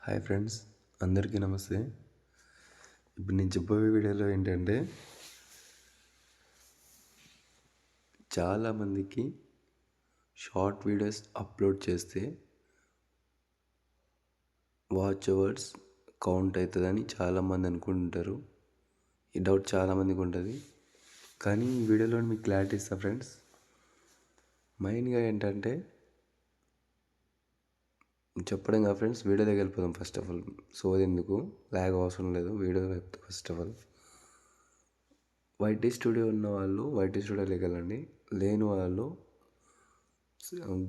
Hi friends, అందరికీ నమస్తే. ఇప్పుడు నేను చెప్పబోయే వీడియోలో ఏంటంటే, చాలామందికి షార్ట్ వీడియోస్ అప్లోడ్ చేస్తే వాచ్ అవర్స్ కౌంట్ అవుతుందని చాలామంది అనుకుంటారు. ఈ డౌట్ చాలామందికి ఉంటుంది. కానీ ఈ వీడియోలో మీకు క్లారిటీ ఇస్తా ఫ్రెండ్స్. మెయిన్గా ఏంటంటే చెప్పడం కాదు ఫ్రెండ్స్, వీడియో దగ్గర వెళ్ళిపోదాం. ఫస్ట్ ఆఫ్ ఆల్ సోది ఎందుకు, లాగ్ అవసరం లేదు. Video first of all YT studio ఉన్న వాళ్ళు వైటీ స్టూడియోలోకి వెళ్ళండి. లేని వాళ్ళు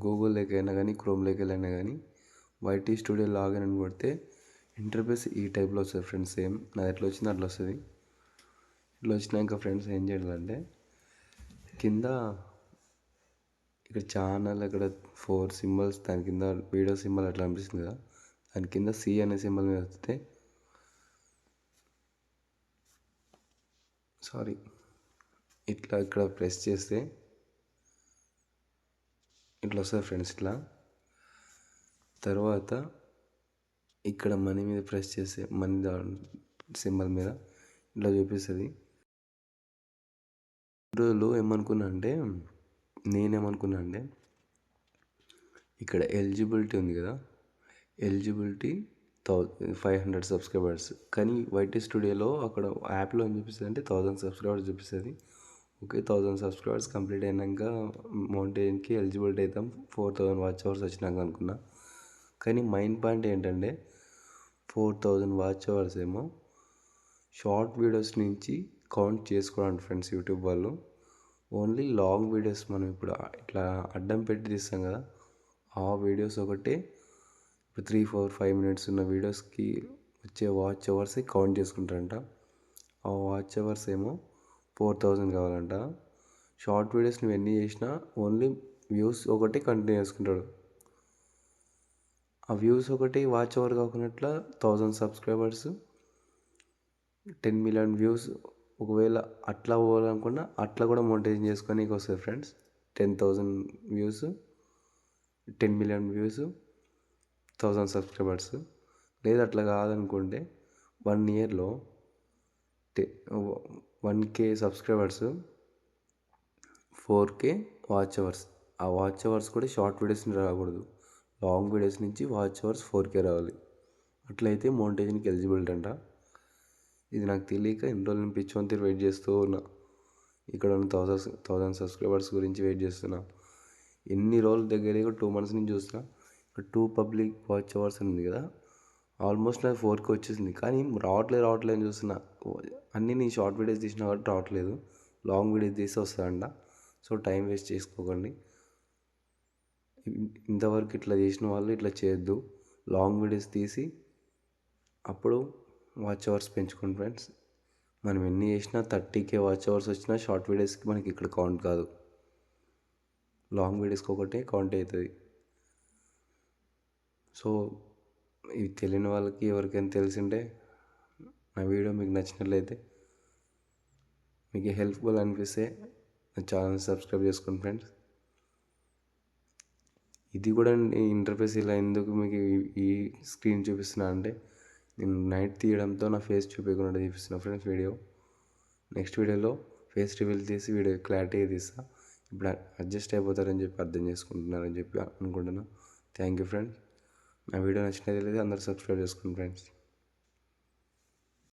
గూగుల్లోకి అయినా కానీ క్రోమ్లోకి వెళ్ళినా కానీ వైటీ స్టూడియో లాగిన్ అని కొడితే ఇంటర్ఫేస్ ఈ టైప్లో వస్తుంది ఫ్రెండ్స్. సేమ్ నాది ఎట్లా వచ్చిందో అట్లా వస్తుంది. ఇట్లా వచ్చినాక ఫ్రెండ్స్ ఏం చేయాలంటే, కింద ఇక్కడ ఛానల్ ఇక్కడ 4 సింబల్స్, దాని కింద వీడియో సింబల్ అట్లా అనిపిస్తుంది కదా, దాని కింద సి అనే సింబల్ మీద వస్తే ఇట్లా ఇక్కడ ప్రెస్ చేస్తే ఇట్లా వస్తుంది ఫ్రెండ్స్. ఇట్లా తర్వాత ఇక్కడ మనీ మీద ప్రెస్ చేస్తే మనీ సింబల్ మీద ఇట్లా చూపిస్తుంది. రోజులు నేనేమనుకున్నా అంటే ఇక్కడ ఎలిజిబిలిటీ ఉంది కదా, ఎలిజిబిలిటీ 500 సబ్స్క్రైబర్స్. కానీ వైటీ స్టూడియోలో అక్కడ యాప్లో ఏం చూపిస్తుంది అంటే 1000 సబ్స్క్రైబర్స్ చూపిస్తుంది. ఓకే, 1000 సబ్స్క్రైబర్స్ కంప్లీట్ అయినాక మౌంటైన్కి ఎలిజిబిలిటీ అవుతాం 4000 వాచ్ అవర్స్ వచ్చినాక అనుకున్నా. కానీ మెయిన్ పాయింట్ ఏంటంటే 4000 వాచ్ అవర్స్ ఏమో షార్ట్ వీడియోస్ నుంచి కౌంట్ చేసుకోవడానికి ఫ్రెండ్స్. యూట్యూబ్ వాళ్ళు ఓన్లీ లాంగ్ వీడియోస్ మనం ఇప్పుడు ఇట్లా అడ్డం పెట్టి తీస్తాం కదా, ఆ వీడియోస్ ఒకటే ఇప్పుడు 3, 4, 5 మినిట్స్ ఉన్న వీడియోస్కి వచ్చే వాచ్ అవర్స్ కౌంట్ చేసుకుంటారంట. ఆ వాచ్ అవర్స్ ఏమో 4000 కావాలంట. షార్ట్ వీడియోస్ నువ్వు ఎన్ని చేసినా ఓన్లీ వ్యూస్ ఒకటి కంటిన్యూ చేసుకుంటాడు. ఆ వ్యూస్ ఒకటి వాచ్ అవర్ కాకున్నట్ల 1000 సబ్స్క్రైబర్స్ 10 మిలియన్ వ్యూస్. ఒకవేళ అట్లా పోవాలనుకున్నా అట్లా కూడా మోనిటైజ్ చేసుకొని వస్తుంది friends. 10,000 views, 10 million views, 1000 subscribers. లేదు అట్లా కాదనుకుంటే 1 ఇయర్లో 1K subscribers, 4K watch hours. ఆ వాచ్ అవర్స్ కూడా షార్ట్ వీడియోస్ నుంచి రాకూడదు, లాంగ్ వీడియోస్ నుంచి వాచ్ అవర్స్ 4K రావాలి. అట్లయితే మోనిటైజేషన్కి ఎలిజిబిలిటీ అంట. ఇది నాకు తెలియక ఎన్ని రోజుల నుంచి పిచ్చోని వెయిట్ చేస్తూ ఉన్నా. ఇక్కడ ఉన్న 1000 సబ్స్క్రైబర్స్ గురించి వెయిట్ చేస్తున్నా. ఎన్ని రోజుల దగ్గర 2 months నుంచి చూస్తున్నా. 2 పబ్లిక్ వాచ్ అవర్స్ ఉంది కదా, ఆల్మోస్ట్ నాకు 4K వచ్చేసింది. కానీ రావట్లేదు అని చూస్తున్నా. అన్నీ నేను షార్ట్ వీడియోస్ తీసినా కాబట్టి రావట్లేదు, లాంగ్ వీడియోస్ తీస్తే వస్తుందంట. సో టైం వేస్ట్ చేసుకోకండి. ఇంతవరకు ఇట్లా చేసిన వాళ్ళు ఇట్లా చేయొద్దు. లాంగ్ వీడియోస్ తీసి అప్పుడు వాచ్ అవర్స్ పెంచుకోండి ఫ్రెండ్స్. మనం ఎన్ని చేసినా 30K వాచ్ అవర్స్ వచ్చినా షార్ట్ వీడియోస్కి మనకి ఇక్కడ కౌంట్ కాదు, లాంగ్ వీడియోస్కి ఒకటే కౌంట్ అవుతుంది. సో ఇవి తెలియని వాళ్ళకి ఎవరికైనా తెలిసింటే నా వీడియో మీకు నచ్చినట్లయితే, మీకు హెల్ప్ఫుల్ అనిపిస్తే నా ఛానల్ సబ్స్క్రైబ్ చేసుకోండి ఫ్రెండ్స్. ఇది కూడా ఇంటర్ఫేస్ ఇలా ఎందుకు మీకు ఈ స్క్రీన్ చూపిస్తున్నా అంటే, నేను నైట్ తీయడంతో నా ఫేస్ చూపించకుండా చూపిస్తున్నా ఫ్రెండ్స్ వీడియో. నెక్స్ట్ వీడియోలో ఫేస్ రివీల్ తీసి వీడియో క్లారిటీగా తీస్తా. ఇప్పుడు అడ్జస్ట్ అయిపోతారని చెప్పి అర్థం చేసుకుంటున్నారని చెప్పి అనుకుంటున్నా. Thank you friends. నా వీడియో నచ్చినట్లయితే అందరూ సబ్స్క్రైబ్ చేసుకోండి ఫ్రెండ్స్.